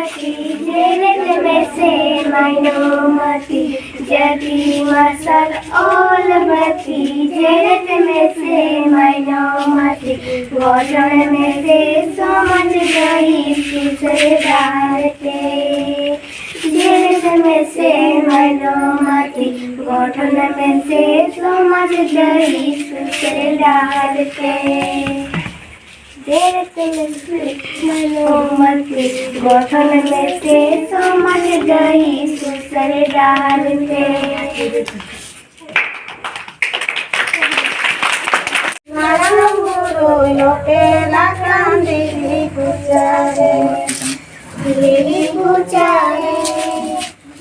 mati, jerit mese maino mati, jadi masal all mati, jerit mese maino mati, godon mese samaj gahi susare darte, jerit mese maino mati, godon mese samaj gahi susare darte. Jerit mese maino mati, godon mese samaj gahi susare darte. Malam guru yoke lakam diri kucare,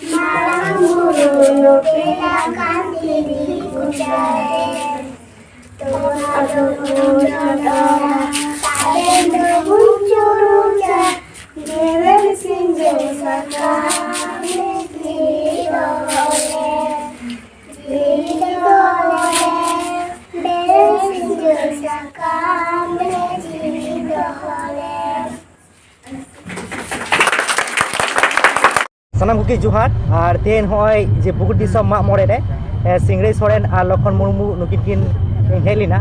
malam guru yoke lakam diri kucare. Tohado kucara, talendo buncuruca, dewen sinjo saka, Sanam kuki Johar ar ten hoy je Bukur Disam mak more re Singray Soren ar Lokhon Murmu nukin kin helina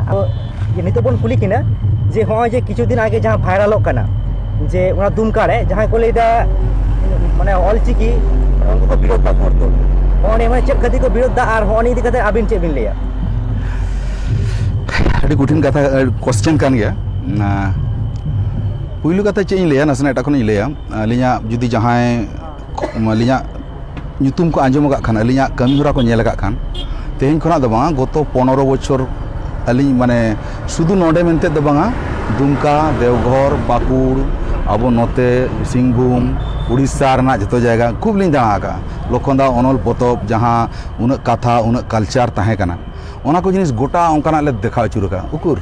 je nito bon kuli kina je hoy je kichu din age jahan viral kana je ona Dumka re jahan ko leida mane olchiki unko ko birodda korto one mane chet khati ko birodda ar honi di kate abin che bin leya ᱟᱹᱰᱤ ᱠᱚᱴᱷᱤᱱ ᱠᱟᱛᱷᱟ question ᱠᱟᱱ ᱜᱮᱭᱟ ᱯᱩᱭᱞᱩ ᱠᱟᱛᱷᱟ ᱪᱮᱫ ᱤᱧ ᱞᱟᱹᱭᱟ ᱱᱟᱥᱮᱱᱟᱜ ᱮᱴᱟᱜ ᱠᱷᱚᱱᱤᱧ ᱞᱟᱹᱭᱟ ᱟᱹᱞᱤᱧᱟᱜ ᱡᱩᱫᱤ ᱡᱟᱦᱟᱸᱭ ᱟᱹᱞᱤᱧᱟᱜ ᱧᱩᱛᱩᱢ ᱠᱚ ᱟᱸᱡᱚᱢ ᱟᱠᱟᱫ ᱠᱷᱟᱱ ᱟᱹᱞᱤᱧᱟᱜ ᱠᱟᱹᱢᱤ ᱦᱚᱨᱟ ᱠᱚ ᱧᱮᱞ ᱟᱠᱟᱫ ᱠᱷᱟᱱ ᱛᱮᱦᱮᱧ ᱠᱷᱚᱱᱟᱜ ᱫᱚ ᱵᱟᱝᱟ ᱜᱚᱛᱚ 15 ᱵᱚᱪᱷᱚᱨ ᱟᱹᱞᱤᱧ ᱢᱟᱱᱮ ᱥᱩᱫᱷᱩ ᱱᱚᱰᱮ ᱢᱮᱱᱛᱮ ᱫᱚ ᱵᱟᱝᱟ ᱫᱩᱢᱠᱟ ᱫᱮᱣᱜᱷᱚᱨ ᱵᱟᱸᱠᱩᱲ ᱟᱵᱚ ᱱᱚᱛᱮ ᱥᱤᱝᱵᱷᱩᱢ ᱩᱲᱤᱥᱥᱟ ᱨᱮᱱᱟᱜ ᱡᱚᱛᱚ ᱡᱟᱭᱜᱟ ᱠᱷᱩᱵ ᱞᱤᱧ ᱫᱟᱬᱟ ᱟᱠᱟᱜᱼᱟ ᱞᱚᱠᱷᱚᱱ ᱫᱟ ᱚᱱᱚᱞ ᱯᱚᱛᱚᱵ ᱡᱟᱦᱟᱸ ᱩᱱᱟᱹᱜ ᱠᱟᱛᱷᱟ ᱩᱱᱟᱹᱜ ᱠᱟᱞᱪᱟᱨ ᱛᱟᱦᱮᱸ ᱠᱟᱱᱟ ᱚᱱᱟ ᱠᱚ ᱡᱤᱱᱤᱥ ᱜᱚᱴᱟ ᱚᱱᱠᱟᱱᱟᱜ ᱞᱮ ᱫᱮᱠᱷᱟᱣ ᱟᱹᱪᱩᱨ ᱟᱠᱟᱜᱼᱟ ᱩᱠᱩᱨ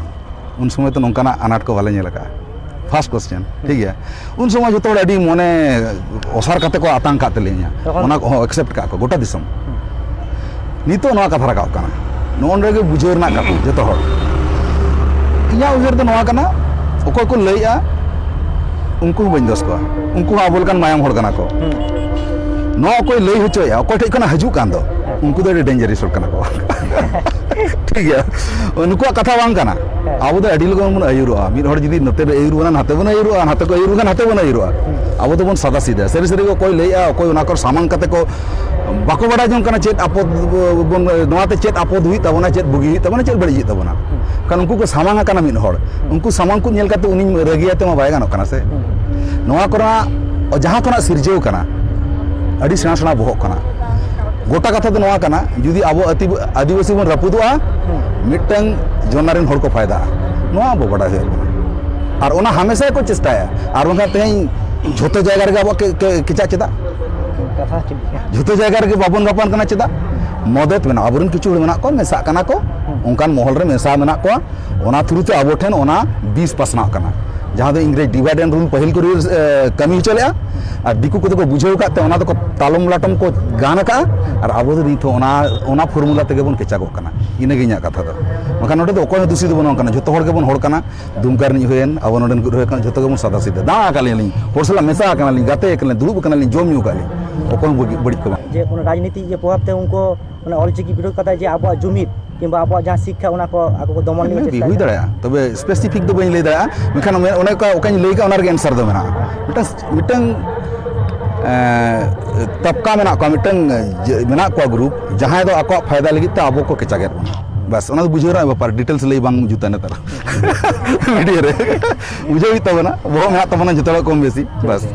उन समय तो नौकाना अनाट को वाले लगा फर्स्ट क्वेश्चन ठीक है उन समय जो अड़ी मने ओसार काते को आतंक काते लिया ओना को एक्सेप्ट का को गोटा दिसम नितो नवा कथा रखा काना नोन रे बुझोर ना का जतो हर इया उजर तो नवा काना ओको को लइया उनको बन दस को उनको आबोल कान मायाम हर काना को नो कोई लई होचोया ओको ठे काना हजू कान दो उनको तो डेंजरस हर काना को ठीक है उनको कथा बांग काना अब तो अड़ी लोग बन आयुरुआ मिद हर जुदी नते आयुरुआ नाते बन आयुरुआ नाते को आयुरुआ नाते बन आयुरुआ अब तो बन सादा सीधा सरी सरी को कोई लइया कोई उना को सामान कते को बाको बड़ा जों काना चेत आपद बन नवाते चेत आपद हुई तबना चेत बुगी हुई तबना चेत बड़ी तबना कान उनको को सामान काना मिद हर उनको सामान को नेल काते उनी रगियाते मा बाय गानो काना से नवा कोना जहां कोना सिरजेव काना अड़ी सेना सेना बहक काना गोटा कथा तो नवा काना जुदी अब आदिवासी बन रपुदुआ मिटंग जोनारिन हर को फायदा नवा बो बड़ा है और ओना हमेशा को चेष्टाया और उनका तेई झोतो जायगा रे अब किचा चेदा झोतो जायगा रे बाबन बापन कना चेदा मदद मेना अबरन किछु मेना को मेसा कना को उनकान महल रे मेसा मेना को ओना थ्रू ते अब ठेन ओना 20 पासना कना जहां दो इंग्रेज डिवाइड एंड रूल पहिल को कमी चलेया और दिकु को बुझाव काते ओना तो तालम लाटम को गान का और अब तो नित ओना फॉर्मूला तेगे बन केचा गो कना इनेगे इᱧᱟᱜ कथा दो मखान नोडे तो अकोय दूषित बन कना जतो हर के बन हर कना दुमकार नि होयन अब नोडन को होयन जतो के बन सादा सीधा दा काले लिं होरसला मेसा कना लिं गाते कना दुरुब कना लिं जोम न्यू काले अकोय बड़ी को जे कोन राजनीति जे प्रभाव ते उनको माने ऑलचिकी विरोध कथा जे आबो जुमिद किंबा आबो जहां शिक्षा उना को आको को दमन नि चेष्टा हुई दड़या तबे स्पेसिफिक दो बइन ले दड़या मेखान ओने का ओकाኝ लई का ओनार के आंसर दो मेना मिटंग तबका मेना को मिटंग मेना को ग्रुप जहां दो आको फायदा लगी त आबो को केचा गेर बस ओना बुझो रा व्यापार डिटेल्स लई बांग जुता ने तर वीडियो रे बुझो ही तब ना वो मेना तबना जतला कम बेसी बस